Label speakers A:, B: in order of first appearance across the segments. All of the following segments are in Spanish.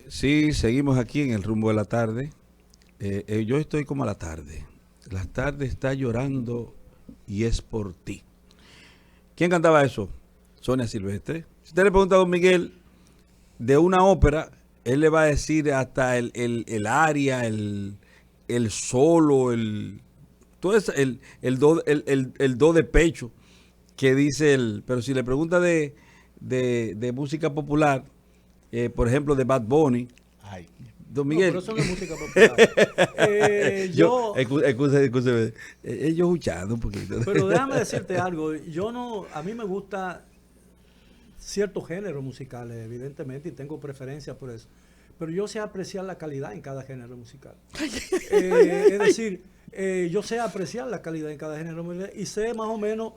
A: Sí, seguimos aquí en el rumbo de la tarde. Yo estoy como a la tarde. La tarde está llorando y es por ti. ¿Quién cantaba eso? Sonia Silvestre. Si usted le pregunta a don Miguel de una ópera, él le va a decir hasta el aria, el solo, todo eso, el do de pecho que dice él. Pero si le pregunta de música popular, por ejemplo, de Bad Bunny,
B: Ay,
A: don
C: No, pero
A: Miguel,
C: eso no es música popular. Yo,
A: excúseme, yo escuchando un poquito.
C: pero déjame decirte algo. A mí me gusta ciertos géneros musicales, evidentemente, y tengo preferencia por eso. Pero yo sé apreciar la calidad en cada género musical. Es decir, yo sé apreciar la calidad en cada género musical y sé más o menos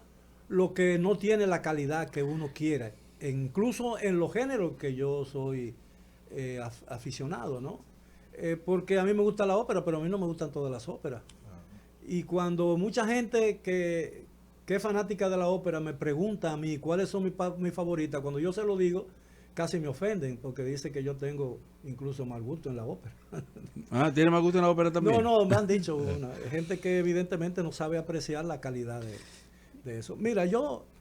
C: lo que no tiene la calidad que uno quiera. E incluso en los géneros que yo soy aficionado, ¿no? Porque a mí me gusta la ópera, pero a mí no me gustan todas las óperas. Y cuando mucha gente que es fanática de la ópera me pregunta a mí cuáles son mis favoritas, cuando yo se lo digo, casi me ofenden, porque dice que yo tengo incluso mal gusto en la ópera.
A: Ah, ¿tiene más gusto en la ópera también?
C: No, me han dicho gente que evidentemente no sabe apreciar la calidad de eso. Mira,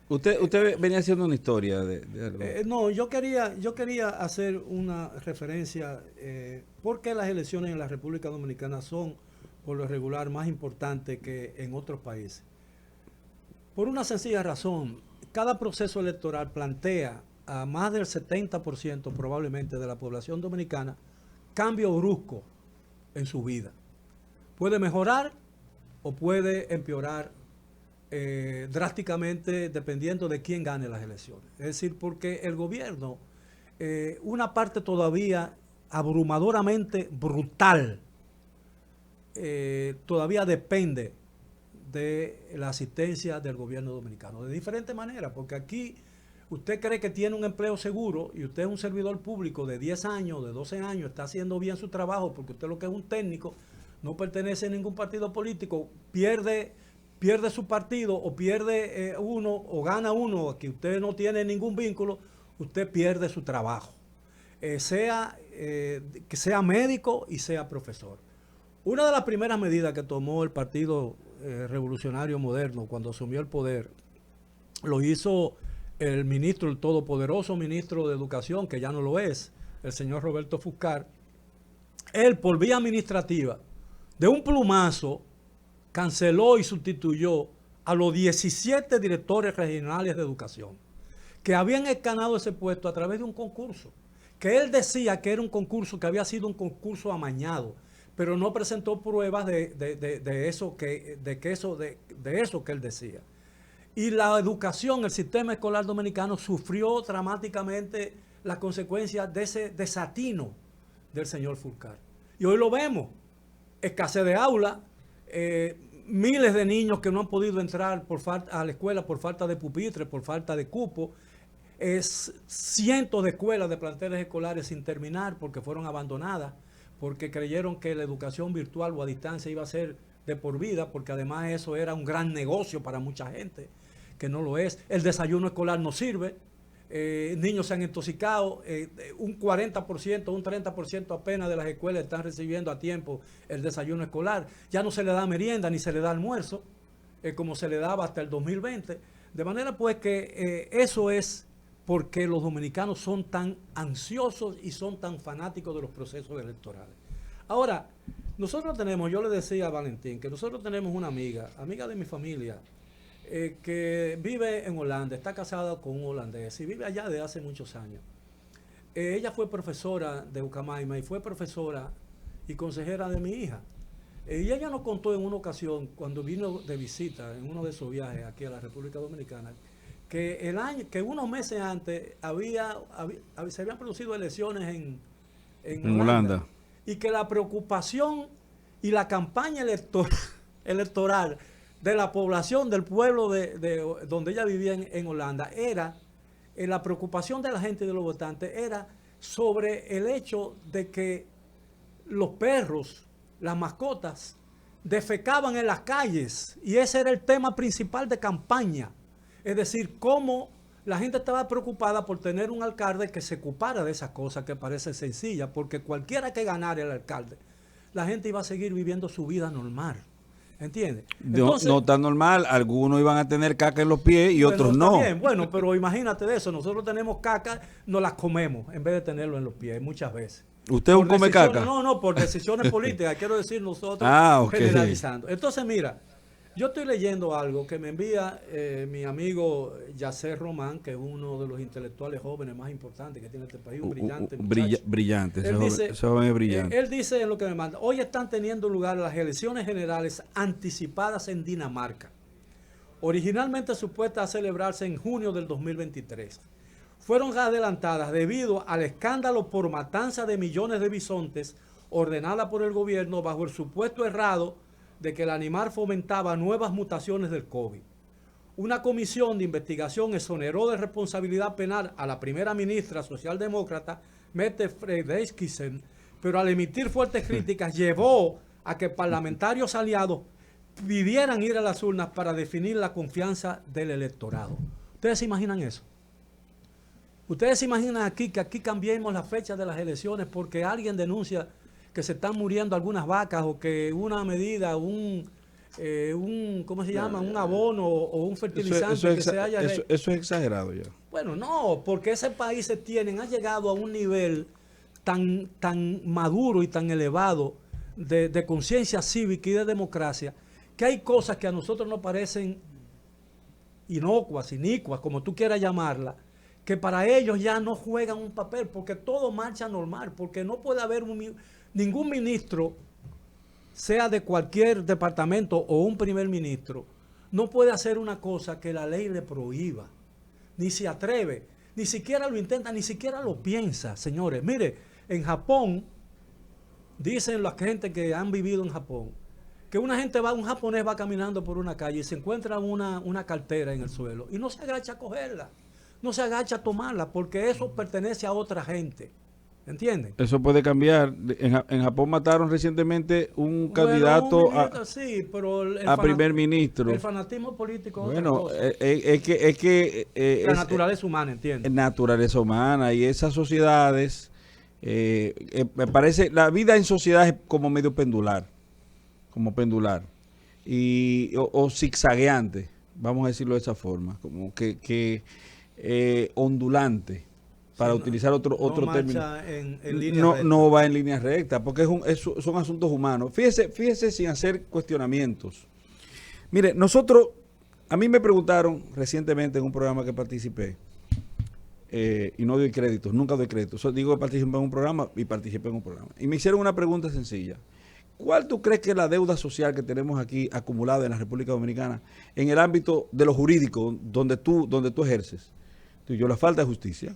A: Usted venía haciendo una historia de algo.
C: no, yo quería hacer una referencia, porque las elecciones en la República Dominicana son, por lo regular, más importantes que en otros países. Por una sencilla razón, cada proceso electoral plantea a más del 70% probablemente de la población dominicana cambio brusco en su vida. Puede mejorar o puede empeorar drásticamente dependiendo de quién gane las elecciones. Es decir, porque el gobierno, una parte todavía abrumadoramente brutal, todavía depende de la asistencia del gobierno dominicano, de diferentes maneras, porque aquí usted cree que tiene un empleo seguro y usted es un servidor público de 10 años, de 12 años, está haciendo bien su trabajo porque usted lo que es un técnico, no pertenece a ningún partido político, pierde su partido o pierde uno o gana uno, que usted no tiene ningún vínculo, usted pierde su trabajo, que sea médico y sea profesor. Una de las primeras medidas que tomó el Partido Revolucionario Moderno cuando asumió el poder, lo hizo el ministro, el todopoderoso ministro de Educación, que ya no lo es, el señor Roberto Fuscar. Él, por vía administrativa, de un plumazo, canceló y sustituyó a los 17 directores regionales de educación que habían escanado ese puesto a través de un concurso, que él decía que era un concurso, que había sido un concurso amañado, pero no presentó pruebas de eso que él decía. Y la educación, el sistema escolar dominicano sufrió dramáticamente las consecuencias de ese desatino del señor Fulcar. Y hoy lo vemos, escasez de aula, miles de niños que no han podido entrar a la escuela por falta de pupitres, por falta de cupo, cientos de escuelas de planteles escolares sin terminar porque fueron abandonadas, porque creyeron que la educación virtual o a distancia iba a ser de por vida, porque además eso era un gran negocio para mucha gente, que no lo es. El desayuno escolar no sirve, niños se han intoxicado, un 40%, un 30% apenas de las escuelas están recibiendo a tiempo el desayuno escolar. Ya no se le da merienda ni se le da almuerzo, como se le daba hasta el 2020. De manera pues que eso es porque los dominicanos son tan ansiosos y son tan fanáticos de los procesos electorales. Ahora, nosotros tenemos, yo le decía a Valentín, que nosotros tenemos una amiga de mi familia, que vive en Holanda, está casada con un holandés y vive allá desde hace muchos años. Ella fue profesora de Ucamaima y fue profesora y consejera de mi hija. Y ella nos contó en una ocasión, cuando vino de visita en uno de sus viajes aquí a la República Dominicana, que unos meses antes se habían producido elecciones en Holanda, y que la preocupación y la campaña electoral de la población del pueblo de donde ella vivía en Holanda era, la preocupación de la gente y de los votantes era sobre el hecho de que los perros, las mascotas, defecaban en las calles, y ese era el tema principal de campaña. Es decir, cómo la gente estaba preocupada por tener un alcalde que se ocupara de esas cosas que parecen sencillas, porque cualquiera que ganara el alcalde, la gente iba a seguir viviendo su vida normal. ¿Entiendes?
A: Entonces, no tan normal, algunos iban a tener caca en los pies y otros no.
C: Bien, bueno, pero imagínate de eso, nosotros tenemos caca, nos las comemos en vez de tenerlo en los pies muchas veces.
A: ¿Usted es un come caca?
C: No, por decisiones políticas, quiero decir nosotros
A: okay.
C: Generalizando. Entonces, mira, yo estoy leyendo algo que me envía mi amigo Yacer Román, que es uno de los intelectuales jóvenes más importantes que tiene este país, un brillante
A: brillante, ese joven es brillante.
C: Él dice en lo que me manda, hoy están teniendo lugar las elecciones generales anticipadas en Dinamarca, originalmente supuestas a celebrarse en junio del 2023. Fueron adelantadas debido al escándalo por matanza de millones de bisontes ordenada por el gobierno bajo el supuesto errado de que el animal fomentaba nuevas mutaciones del COVID. Una comisión de investigación exoneró de responsabilidad penal a la primera ministra socialdemócrata, Mette Frederiksen, pero al emitir fuertes críticas llevó a que parlamentarios aliados pidieran ir a las urnas para definir la confianza del electorado. ¿Ustedes se imaginan eso? ¿Ustedes se imaginan aquí que aquí cambiemos la fecha de las elecciones porque alguien denuncia que se están muriendo algunas vacas o que una medida, ¿cómo se llama? Un abono o un fertilizante que se haya...
A: Eso es exagerado ya.
C: Bueno, no, porque ese país ha llegado a un nivel tan maduro y tan elevado de conciencia cívica y de democracia, que hay cosas que a nosotros nos parecen inocuas, como tú quieras llamarlas, que para ellos ya no juegan un papel, porque todo marcha normal, porque no puede haber ningún ministro, sea de cualquier departamento o un primer ministro, no puede hacer una cosa que la ley le prohíba, ni se atreve, ni siquiera lo intenta, ni siquiera lo piensa, señores. Mire, en Japón, dicen la gente que han vivido en Japón, que un japonés va caminando por una calle y se encuentra una cartera en el suelo y no se agacha a cogerla, no se agacha a tomarla, porque eso pertenece a otra gente. ¿Entienden?
A: Eso puede cambiar. En Japón mataron recientemente un candidato a primer ministro.
C: El fanatismo político es
A: bueno, otra cosa. Es que
C: la naturaleza humana, ¿entiendes?
A: Naturaleza humana y esas sociedades, me parece, la vida en sociedad es como medio pendular, o zigzagueante, vamos a decirlo de esa forma, como que ondulante. Para utilizar otro término. No va en línea recta, porque son asuntos humanos. Fíjese sin hacer cuestionamientos. Mire, a mí me preguntaron recientemente en un programa que participé, y no doy créditos, nunca doy créditos. Digo que participé en un programa y participé en un programa. Y me hicieron una pregunta sencilla. ¿Cuál tú crees que es la deuda social que tenemos aquí acumulada en la República Dominicana en el ámbito de lo jurídico donde tú ejerces? Yo, la falta de justicia.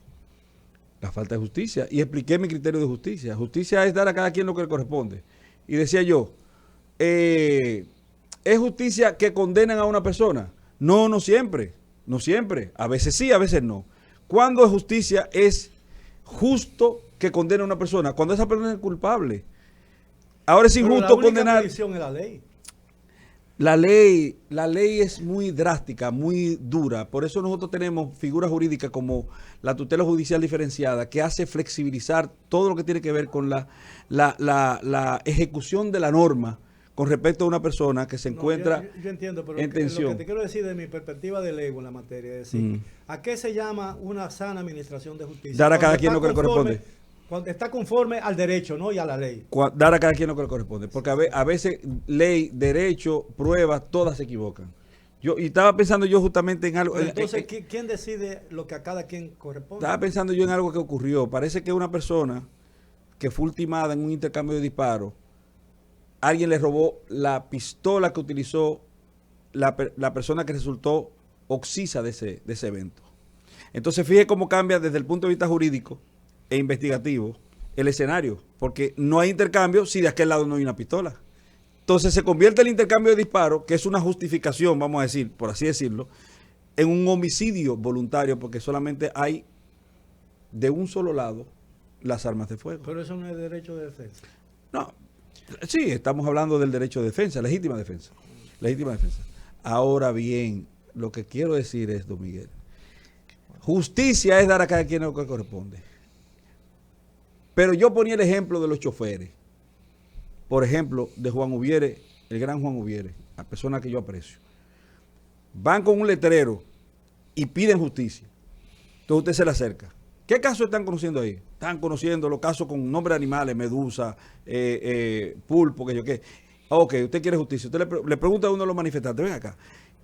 A: La falta de justicia, y expliqué mi criterio de justicia. Justicia es dar a cada quien lo que le corresponde. Y decía yo, ¿es justicia que condenan a una persona? No siempre, a veces sí, a veces no. ¿Cuándo es justicia? Es justo que condena a una persona, cuando esa persona es culpable. Ahora es injusto condenar. La ley es muy drástica, muy dura. Por eso nosotros tenemos figuras jurídicas como la tutela judicial diferenciada, que hace flexibilizar todo lo que tiene que ver con la ejecución de la norma con respecto a una persona que se encuentra
C: yo entiendo, pero
A: en tensión.
C: Lo que te quiero decir de mi perspectiva de lego en la materia es decir, ¿a qué se llama una sana administración de justicia?
A: Dar a cada quien lo que le corresponde.
C: Cuando está conforme al derecho, ¿no? Y a la ley.
A: Dar a cada quien lo que le corresponde. Porque a veces ley, derecho, pruebas, todas se equivocan. Y estaba pensando yo justamente en algo.
C: Pero entonces, ¿quién decide lo que a cada quien corresponde?
A: Estaba pensando yo en algo que ocurrió. Parece que una persona que fue ultimada en un intercambio de disparos, alguien le robó la pistola que utilizó la persona que resultó occisa de ese evento. Entonces, fíjese cómo cambia desde el punto de vista jurídico e investigativo el escenario, porque no hay intercambio si de aquel lado no hay una pistola. Entonces se convierte el intercambio de disparos, que es una justificación, vamos a decir, por así decirlo, en un homicidio voluntario, porque solamente hay de un solo lado las armas de fuego.
C: Pero eso no es derecho de defensa.
A: No, sí, estamos hablando del derecho de defensa, legítima defensa. Legítima defensa. Ahora bien, lo que quiero decir es, don Miguel, Justicia es dar a cada quien lo que corresponde. Pero yo ponía el ejemplo de los choferes. Por ejemplo, de Juan Ubiere, el gran Juan Ubiere, la persona que yo aprecio. Van con un letrero y piden justicia. Entonces usted se le acerca. ¿Qué casos están conociendo ahí? Están conociendo los casos con nombres de animales, medusa, pulpo, que yo qué. Ok, usted quiere justicia. Usted le pregunta a uno de los manifestantes, ven acá.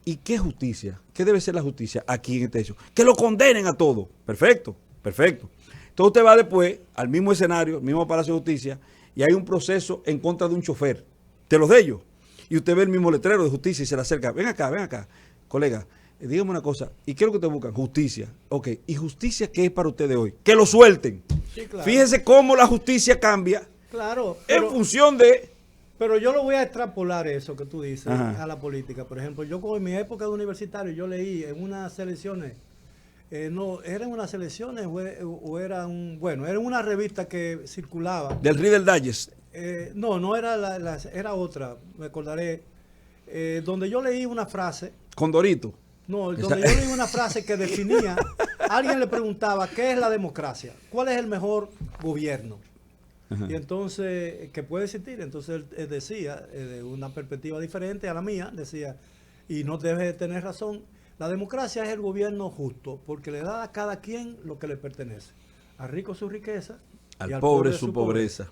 A: ¿Y qué justicia? ¿Qué debe ser la justicia aquí en este hecho? Que lo condenen a todos. Perfecto, perfecto. Entonces usted va después al mismo escenario, al mismo Palacio de Justicia, y hay un proceso en contra de un chofer, de los de ellos. Y usted ve el mismo letrero de justicia y se le acerca. Ven acá, colega, dígame una cosa. ¿Y qué es lo que te buscan? Justicia. Ok, ¿y justicia qué es para ustedes hoy? Que lo suelten.
C: Sí, claro.
A: Fíjese cómo la justicia cambia
C: Claro,
A: en función de...
C: Pero yo lo voy a extrapolar eso que tú dices
A: Ajá.
C: a la política. Por ejemplo, yo en mi época de universitario, yo leí en unas elecciones, no, eran unas elecciones o era era una revista que circulaba.
A: Del Reader Digest.
C: No era era otra, me acordaré, donde yo leí una frase.
A: Condorito.
C: No, donde yo leí una frase que definía, alguien le preguntaba, ¿qué es la democracia? ¿Cuál es el mejor gobierno?
A: Ajá.
C: Y entonces, ¿qué puede existir? Entonces él decía, de una perspectiva diferente a la mía, decía, y no debe de tener razón, la democracia es el gobierno justo, porque le da a cada quien lo que le pertenece. Al rico su riqueza.
A: Al
C: y al
A: pobre su pobreza.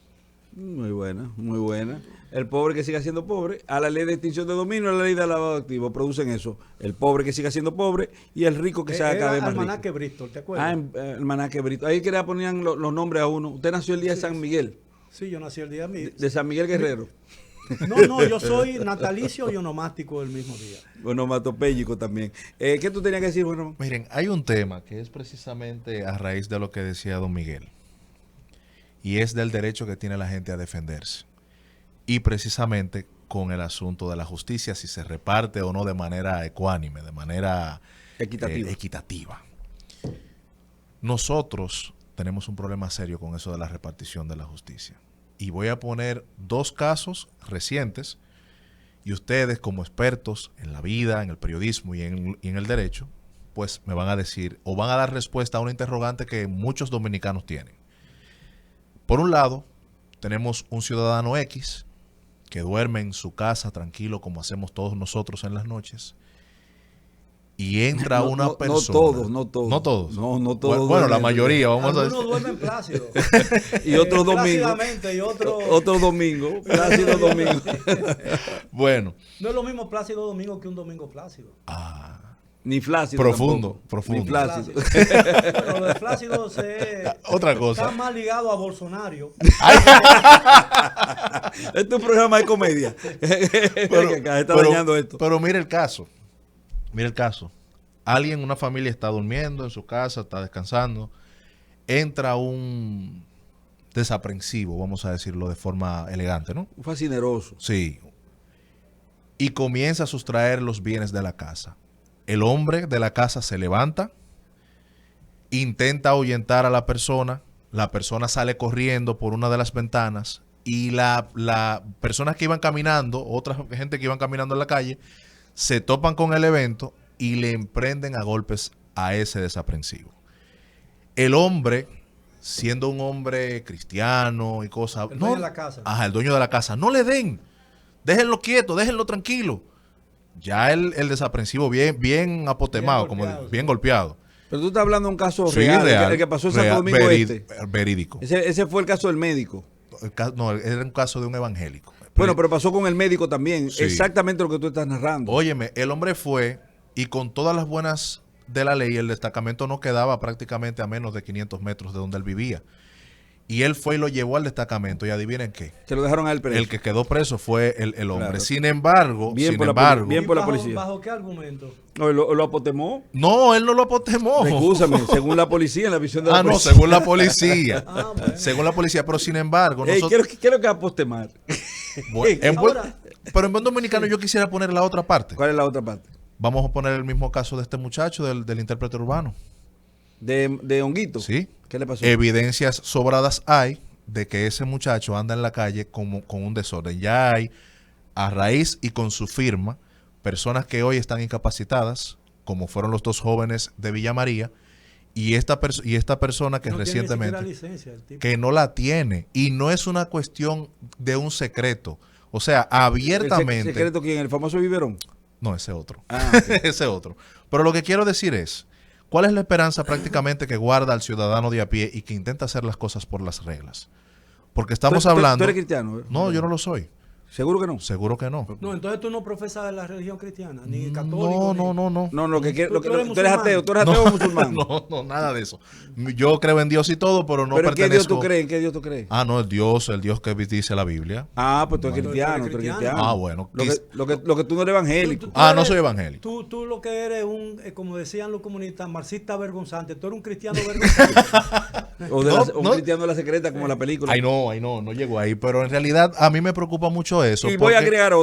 A: Muy buena, muy buena. El pobre que siga siendo pobre, a la ley de extinción de dominio, a la ley de lavado de activos, producen eso. El pobre que siga siendo pobre y el rico que se haga cada vez más rico.
C: Almanaque Bristol, ¿te acuerdas?
A: Almanaque Bristol. Ahí que le ponían los nombres a uno. Usted nació el día de San Miguel.
C: Sí, yo nací el día
A: de San Miguel Guerrero.
C: No, yo soy natalicio y onomástico del mismo día.
A: Onomatopéyico también. ¿Qué tú tenías que decir, bueno?
B: Miren, hay un tema que es precisamente a raíz de lo que decía don Miguel. Y es del derecho que tiene la gente a defenderse. Y precisamente con el asunto de la justicia, si se reparte o no de manera ecuánime, de manera equitativa. Nosotros tenemos un problema serio con eso de la repartición de la justicia. Y voy a poner dos casos recientes y ustedes como expertos en la vida, en el periodismo y en el derecho, pues me van a decir o van a dar respuesta a una interrogante que muchos dominicanos tienen. Por un lado, tenemos un ciudadano X que duerme en su casa tranquilo como hacemos todos nosotros en las noches y entra una persona.
A: No todos.
B: No todos.
A: No todos.
B: Bueno, la mayoría, vamos a decir.
C: Algunos duermen plácido.
A: Y otros domingos.
C: Y
A: otro domingo. Plácido domingo.
B: Bueno.
C: No es lo mismo plácido domingo que un domingo plácido.
A: Ni flácido.
B: Profundo,
A: tampoco.
B: profundo.
A: Ni flácido.
C: Bueno, lo de flácido
B: Otra cosa.
C: Está más ligado a Bolsonaro.
A: Este es un programa de comedia. Está dañando esto.
B: Pero mire el caso. Mira el caso. Alguien, una familia está durmiendo en su casa, está descansando. Entra un desaprensivo, vamos a decirlo de forma elegante, ¿no?
A: Un fascineroso.
B: Sí. Y comienza a sustraer los bienes de la casa. El hombre de la casa se levanta, intenta ahuyentar a la persona sale corriendo por una de las ventanas y la personas que iban caminando, otra gente que iban caminando en la calle, se topan con el evento y le emprenden a golpes a ese desaprensivo. El hombre, siendo un hombre cristiano y cosas...
C: El dueño de la casa.
B: Ajá, el dueño de la casa. No le den. Déjenlo quieto, déjenlo tranquilo. Ya el desaprensivo bien apotemado, bien golpeado.
A: Pero tú estás hablando de un caso
B: Sí,
A: real, el que pasó en Santo Domingo
B: verídico.
A: Ese fue el caso del médico.
B: No, era un caso de un evangélico.
A: Bueno, pero pasó con el médico también.
B: Sí.
A: Exactamente lo que tú estás narrando.
B: Óyeme, el hombre fue y con todas las buenas de la ley, el destacamento no quedaba prácticamente a menos de 500 metros de donde él vivía. Y él fue y lo llevó al destacamento. Y adivinen qué.
A: Se lo dejaron a él preso.
B: El que quedó preso fue el hombre.
A: Claro.
B: Sin embargo,
A: Bien por la policía.
C: ¿Bajo qué argumento?
A: No, lo apotemó.
B: No, él no lo apotemó.
A: Escúchame, según la policía, en la visión de la policía.
B: No, según la policía.
C: Bueno.
B: Según la policía, pero sin embargo...
A: Quiero que apostemar.
B: Pero en buen dominicano yo quisiera poner la otra parte.
A: ¿Cuál es la otra parte?
B: Vamos a poner el mismo caso de este muchacho, del intérprete urbano.
A: ¿De Honguito?
B: Sí.
A: ¿Qué le pasó?
B: Evidencias sobradas hay de que ese muchacho anda en la calle con un desorden. Ya hay, a raíz y con su firma, personas que hoy están incapacitadas, como fueron los dos jóvenes de Villa María, Y esta persona que
C: No tiene ni
B: recientemente...
C: siquiera licencia, el tipo.
B: que no la tiene. Y no es una cuestión de un secreto. O sea, abiertamente...
A: ¿El secreto quién? ¿El famoso biberón?
B: No, ese otro.
A: Ah, ok.
B: Ese otro. Pero lo que quiero decir es, ¿cuál es la esperanza prácticamente que guarda al ciudadano de a pie y que intenta hacer las cosas por las reglas? Porque estamos
A: ¿Tú
B: hablando...
A: eres cristiano?
B: No, yo no lo soy.
A: ¿Seguro que no?
B: Seguro que no.
C: No, entonces tú no profesas la religión cristiana, ni católico.
B: No.
A: No, lo que quiero,
C: Tú
A: tú
C: eres
A: eres ateo, tú eres ateo o musulmán.
B: No, nada de eso. Yo creo en Dios y todo, pero no
A: ¿Pero en qué Dios
B: pertenezco...
A: tú crees? ¿En qué Dios tú crees?
B: Ah, no, el Dios que dice la Biblia.
A: Ah, pues tú eres
C: Bueno,
A: cristiano,
C: tú
A: tú
C: eres
A: eres
C: cristiano.
A: cristiano.
B: Ah, bueno.
A: Lo que tú no eres evangélico.
B: No soy evangélico.
C: Tú lo que eres como decían los comunistas, marxista vergonzante. Tú eres un cristiano vergonzante.
A: O un cristiano de la secreta, como la película.
B: Ay, no llego ahí. Pero en realidad a mí me preocupa mucho eso.
A: Y voy a
B: porque-
A: agregar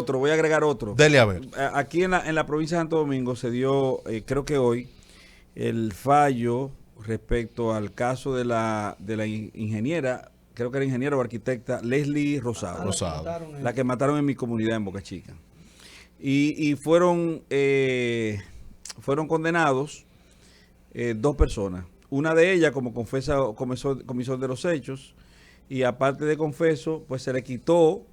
A: otro.
B: Dele a ver.
A: Aquí en la provincia de Santo Domingo se dio, creo que hoy, el fallo respecto al caso de la ingeniera, creo que era ingeniera o arquitecta, Leslie Rosado. La que mataron en mi comunidad en Boca Chica. Y fueron condenados 2 personas. Una de ellas como comisor de los hechos, y aparte de confeso, pues se le quitó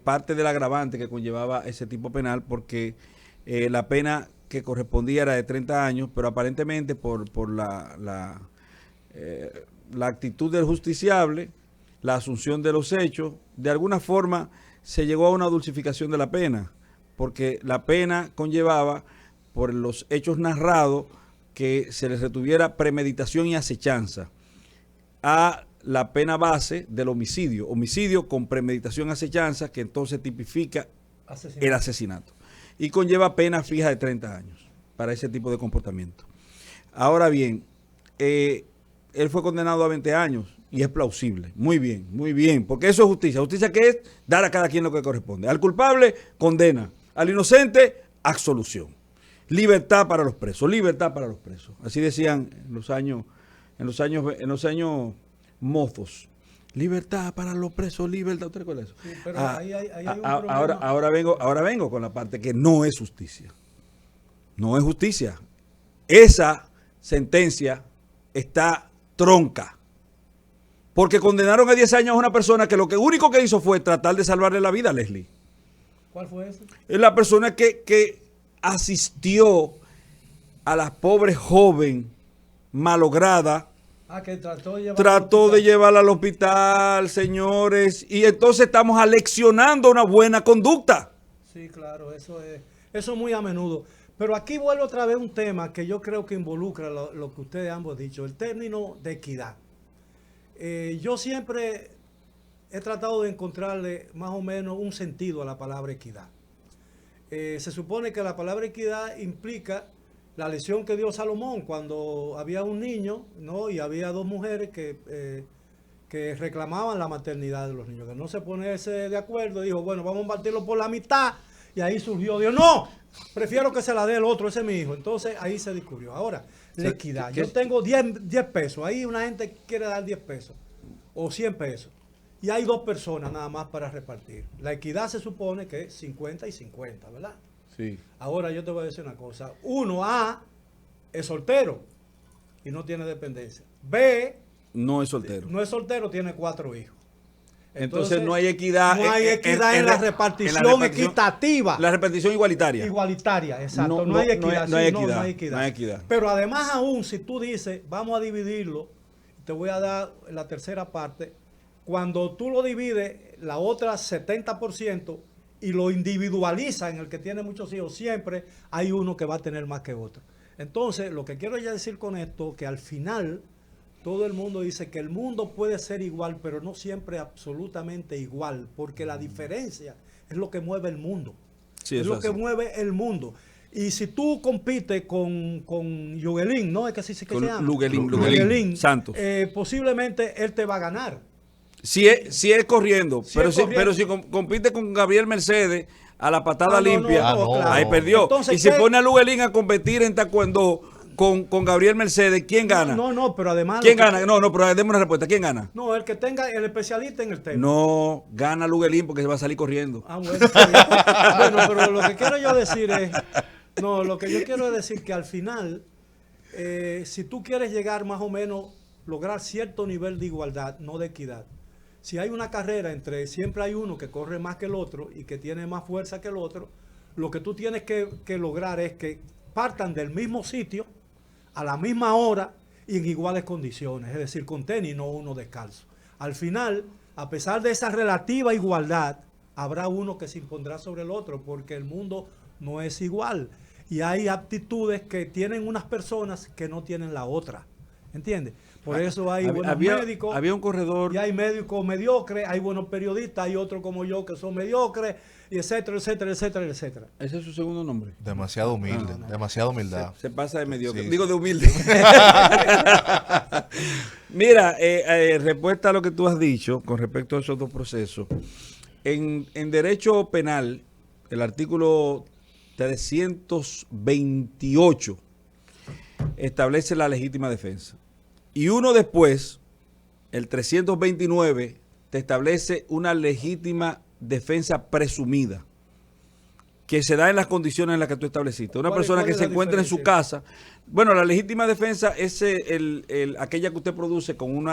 A: parte del agravante que conllevaba ese tipo penal, porque la pena que correspondía era de 30 años, pero aparentemente por la actitud del justiciable, la asunción de los hechos, de alguna forma se llegó a una dulcificación de la pena, porque la pena conllevaba, por los hechos narrados, que se les retuviera premeditación y acechanza a la pena base del homicidio con premeditación y acechanza, que entonces tipifica el asesinato y conlleva pena fija de 30 años para ese tipo de comportamiento. Ahora bien, él fue condenado a 20 años y es plausible. Muy bien, porque eso es justicia. Justicia, que es dar a cada quien lo que corresponde. Al culpable, condena. Al inocente, absolución. Libertad para los presos. Así decían en los años mozos. Libertad para los presos, libertad. ¿Usted recuerda eso?
C: Sí, pero ahí hay un problema.
A: Ahora vengo con la parte que no es justicia. No es justicia. Esa sentencia está tronca. Porque condenaron a 10 años a una persona que lo único que hizo fue tratar de salvarle la vida a Leslie.
C: ¿Cuál fue ese?
A: Es la persona que asistió a la pobre joven malograda.
C: Que
A: Trató de llevarla al hospital, señores, y entonces estamos aleccionando una buena conducta.
C: Sí, claro, eso es muy a menudo. Pero aquí vuelvo otra vez un tema que yo creo que involucra lo que ustedes ambos han dicho, el término de equidad. Yo siempre he tratado de encontrarle más o menos un sentido a la palabra equidad. Se supone que la palabra equidad implica la lección que dio Salomón cuando había un niño, ¿no? Y había 2 mujeres que reclamaban la maternidad de los niños, que no se ponerse de acuerdo, dijo, bueno, vamos a partirlo por la mitad, y ahí surgió Dios, no, prefiero que se la dé el otro, ese es mi hijo. Entonces ahí se descubrió. Ahora, la equidad, yo tengo 10 pesos, ahí una gente quiere dar 10 pesos, o 100 pesos, y hay 2 personas nada más para repartir. La equidad se supone que es 50 y 50, ¿verdad?
A: Sí.
C: Ahora yo te voy a decir una cosa. Uno, A, es soltero y no tiene dependencia. B,
A: No es soltero.
C: no es soltero, tiene 4 hijos.
A: Entonces no hay equidad.
C: No hay equidad en la repartición equitativa.
A: La repartición igualitaria.
C: Igualitaria, exacto. No hay equidad. Pero además aún, si tú dices, vamos a dividirlo, te voy a dar la tercera parte, cuando tú lo divides, la otra 70%, y lo individualiza en el que tiene muchos hijos, siempre hay uno que va a tener más que otro. Entonces, lo que quiero ya decir con esto, que al final todo el mundo dice que el mundo puede ser igual, pero no siempre absolutamente igual, porque la diferencia es lo que mueve el mundo.
A: Sí,
C: es lo que mueve el mundo. Y si tú compites con Yugelín, ¿no? Es que así se llama.
A: Luguelín Santos.
C: Posiblemente él te va a ganar.
A: Si es corriendo, pero si compite con Gabriel Mercedes a la patada limpia,
C: claro.
A: Ahí perdió.
C: Entonces,
A: y si pone a Luguelín a competir en taekwondo con Gabriel Mercedes, ¿quién gana?
C: No, pero además...
A: ¿Quién gana? No, pero demos una respuesta. ¿Quién gana?
C: No, el que tenga el especialista en el tema.
A: No, gana Luguelín porque se va a salir corriendo.
C: Bueno, bueno, pero lo que quiero yo decir es... No, lo que yo quiero decir que al final si tú quieres llegar más o menos, lograr cierto nivel de igualdad, no de equidad. Si hay una carrera entre, siempre hay uno que corre más que el otro y que tiene más fuerza que el otro, lo que tú tienes que lograr es que partan del mismo sitio, a la misma hora y en iguales condiciones, es decir, con tenis, no uno descalzo. Al final, a pesar de esa relativa igualdad, habrá uno que se impondrá sobre el otro, porque el mundo no es igual. Y hay aptitudes que tienen unas personas que no tienen la otra. ¿Entiendes? Por eso hay buenos médicos.
A: Había un corredor.
C: Y hay médicos mediocres, hay buenos periodistas, hay otros como yo que son mediocres, y etcétera, etcétera, etcétera, etcétera.
A: ¿Ese es su segundo nombre?
B: Demasiado humilde, demasiada humildad.
A: Se pasa de mediocre.
B: Sí,
A: Digo,
B: sí.
A: de humilde. Mira, respuesta a lo que tú has dicho con respecto a esos dos procesos. En derecho penal, el artículo 328 establece la legítima defensa. Y uno después, el 329, te establece una legítima defensa presumida, que se da en las condiciones en las que tú estableciste. Una persona que se encuentra en su casa. Bueno, la legítima defensa es aquella que usted produce con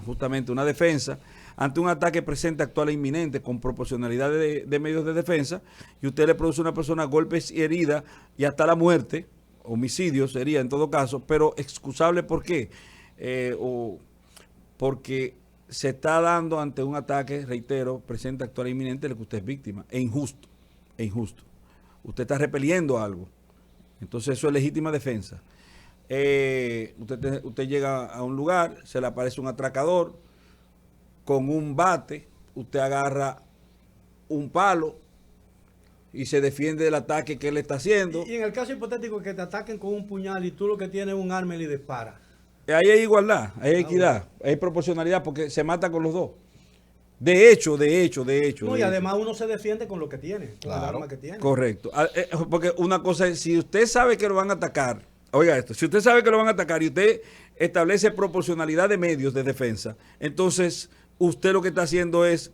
A: justamente una defensa ante un ataque presente, actual e inminente, con proporcionalidad de medios de defensa, y usted le produce a una persona golpes y heridas y hasta la muerte, homicidio sería en todo caso, pero excusable ¿por qué? Porque se está dando ante un ataque, reitero, presente, actual e inminente, del que usted es víctima, e injusto. Usted está repeliendo algo. Entonces eso es legítima defensa. Usted llega a un lugar, se le aparece un atracador con un bate, usted agarra un palo y se defiende del ataque que él está haciendo.
C: Y en el caso hipotético que te ataquen con un puñal y tú lo que tienes es un arma y le disparas.
A: Ahí hay igualdad, ahí hay equidad, hay proporcionalidad porque se mata con los dos. De hecho.
C: No, y además uno se defiende con lo que tiene, con el arma que tiene.
A: Correcto. Porque una cosa es, si usted sabe que lo van a atacar, oiga esto, si usted sabe que lo van a atacar y usted establece proporcionalidad de medios de defensa, entonces usted lo que está haciendo es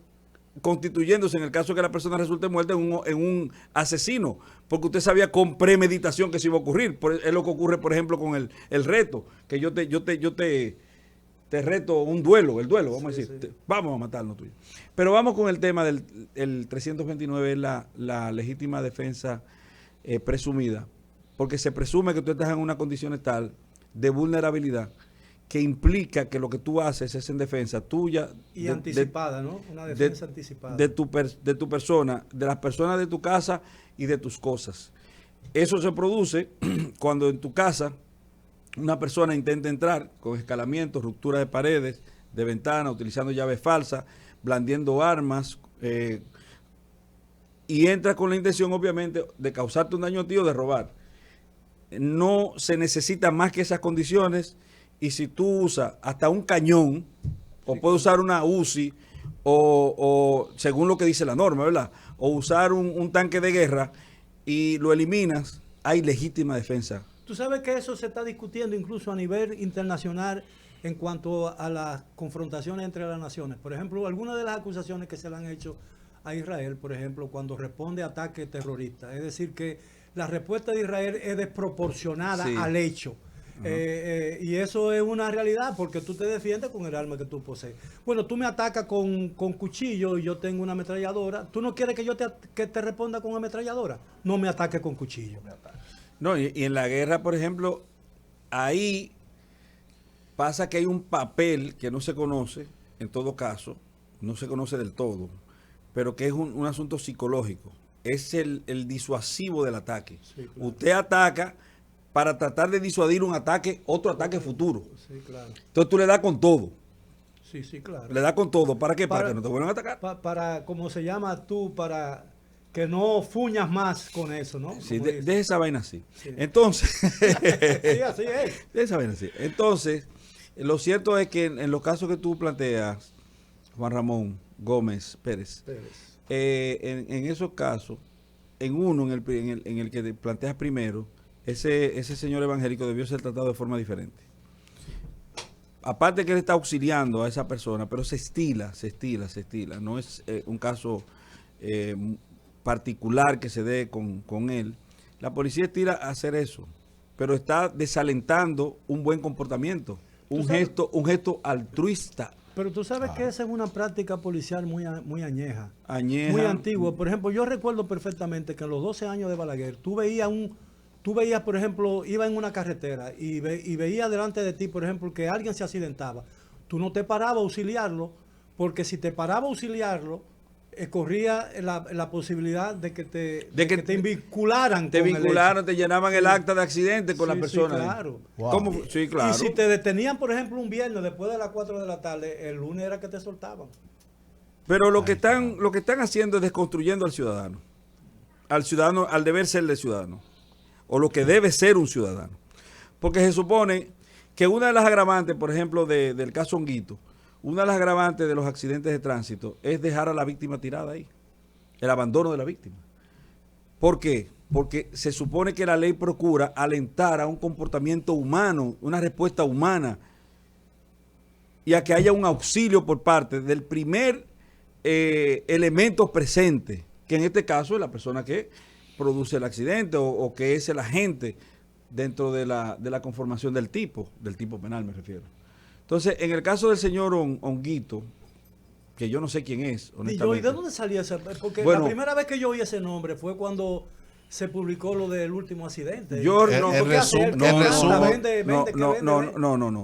A: constituyéndose, en el caso de que la persona resulte muerta, en un asesino, porque usted sabía con premeditación que se iba a ocurrir. Es lo que ocurre, por ejemplo, con el reto, que yo te reto el duelo, vamos a decir,
C: sí.
A: Vamos a matarnos tuyo. Pero vamos con el tema del 329, la legítima defensa presumida, porque se presume que tú estás en una condición tal de vulnerabilidad que implica que lo que tú haces es en defensa tuya.
C: Y anticipada, ¿no? Una defensa anticipada.
A: De tu persona, de las personas de tu casa y de tus cosas. Eso se produce cuando en tu casa una persona intenta entrar con escalamientos, ruptura de paredes, de ventanas, utilizando llaves falsas, blandiendo armas, y entra con la intención, obviamente, de causarte un daño a ti o de robar. No se necesita más que esas condiciones, y si tú usas hasta un cañón, o puedes usar una UCI, o según lo que dice la norma, ¿verdad? O usar un tanque de guerra y lo eliminas, hay legítima defensa.
C: Tú sabes que eso se está discutiendo incluso a nivel internacional en cuanto a las confrontaciones entre las naciones. Por ejemplo, algunas de las acusaciones que se le han hecho a Israel, por ejemplo, cuando responde a ataques terroristas. Es decir, que la respuesta de Israel es desproporcionada al hecho. Y eso es una realidad porque tú te defiendes con el arma que tú posees. Bueno, tú me atacas con cuchillo y yo tengo una ametralladora. ¿Tú no quieres que yo te responda con ametralladora? No me ataques con cuchillo.
A: No, y en la guerra, por ejemplo, ahí pasa que hay un papel que no se conoce, en todo caso, no se conoce del todo, pero que es un asunto psicológico. Es el disuasivo del ataque. Sí, claro. Usted ataca para tratar de disuadir un ataque, otro ataque futuro.
C: Sí, claro.
A: Entonces tú le das con todo.
C: Sí, sí, claro.
A: Le das con todo. ¿Para qué? Para que no te vuelvan a atacar.
C: Para, ¿cómo se llama tú? Para que no fuñas más con eso, ¿no?
A: Sí, de esa vaina así. Sí. Entonces,
C: sí, así es.
A: De esa vaina así. Entonces, lo cierto es que en los casos que tú planteas, Juan Ramón Gómez Pérez. En esos casos, en uno, en el que te planteas primero, ese señor evangélico debió ser tratado de forma diferente. Aparte que él está auxiliando a esa persona, pero se estila. No es un caso particular que se dé con él. La policía estira a hacer eso. pero está desalentando un buen comportamiento, un gesto altruista.
C: Pero tú sabes que esa es una práctica policial muy añeja,
A: Añeja.
C: muy antigua. Por ejemplo, yo recuerdo perfectamente que en los 12 años de Balaguer, tú veías, por ejemplo, iba en una carretera y veías delante de ti, por ejemplo, que alguien se accidentaba. Tú no te parabas a auxiliarlo, porque si te parabas a auxiliarlo, corría la posibilidad de que te vincularan.
A: Te vincularon, te llenaban el acta de accidente con la persona.
C: Sí, claro.
B: Wow.
A: ¿Cómo? Sí, claro.
C: Y si te detenían, por ejemplo, un viernes después de las 4 de la tarde, el lunes era que te soltaban.
A: Pero lo que están haciendo es desconstruyendo al ciudadano, al deber ser del ciudadano, o lo que debe ser un ciudadano. Porque se supone que una de las agravantes, por ejemplo, del caso Honguito, una de las agravantes de los accidentes de tránsito es dejar a la víctima tirada ahí, el abandono de la víctima. ¿Por qué? Porque se supone que la ley procura alentar a un comportamiento humano, una respuesta humana, y a que haya un auxilio por parte del primer elemento presente, que en este caso es la persona que produce el accidente o que es el agente dentro de la conformación del tipo penal me refiero. Entonces, en el caso del señor Honguito, que yo no sé quién es, honestamente.
C: ¿Y de dónde salía ese? Porque
A: Bueno,
C: la primera vez que yo oí ese nombre fue cuando se publicó lo del último accidente.
A: Yo
C: ¿Qué
A: no,
C: hacer?
B: en resumen,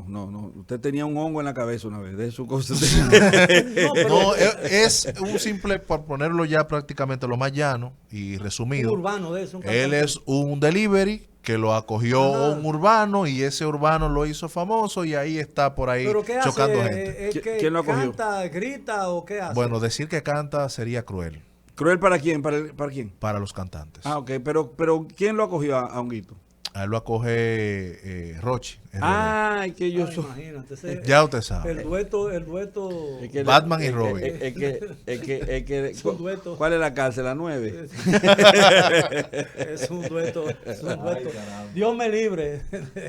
A: no. Usted tenía un hongo en la cabeza una vez, de su cosa.
B: No, es un simple, por ponerlo ya prácticamente lo más llano y resumido.
C: Un urbano de eso.
B: Él es un delivery que lo acogió un urbano y ese urbano lo hizo famoso y ahí está por ahí
C: ¿Pero qué
B: chocando
C: hace?
B: gente.
A: ¿Quién lo acogió?
C: ¿Canta, grita o qué hace?
B: Bueno, decir que canta sería cruel
A: ¿Cruel para quién? ¿Para quién?
B: para los cantantes.
A: Ah, ok, pero ¿quién lo acogió a Honguito?
B: A él lo acoge Rochi.
A: Ay, que yo soy.
C: Imagínate.
B: Ya usted sabe.
C: El dueto.
A: Es que
B: Batman y Robin.
A: Es que
C: Es un dueto.
A: ¿Cuál es la cárcel? ¿La 9?
C: Es un dueto. Dios me libre.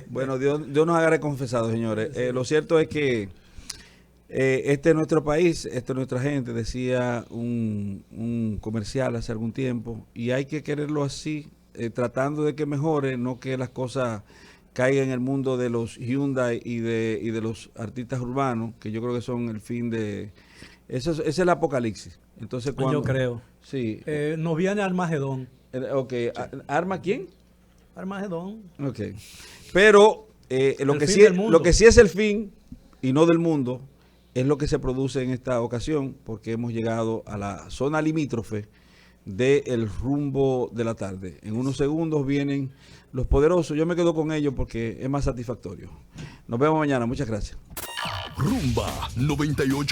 A: Bueno, Dios nos agarre confesados, señores. Lo cierto es que este es nuestro país, esta es nuestra gente, decía un comercial hace algún tiempo, y hay que quererlo así, tratando de que mejore, no que las cosas caigan en el mundo de los Hyundai y de los artistas urbanos, que yo creo que son el fin de... Ese es el apocalipsis. Entonces, cuando,
C: Yo creo.
A: Sí.
C: Nos viene Armagedón.
A: Ok, ¿arma quién?
C: Armagedón.
A: Ok. Pero lo
C: El
A: que
C: fin
A: sí
C: del mundo.
A: lo que sí es el fin y no del mundo es lo que se produce en esta ocasión, porque hemos llegado a la zona limítrofe del rumbo de la tarde. En unos segundos vienen los poderosos. Yo me quedo con ellos porque es más satisfactorio. Nos vemos mañana. Muchas gracias.
D: Rumba 98.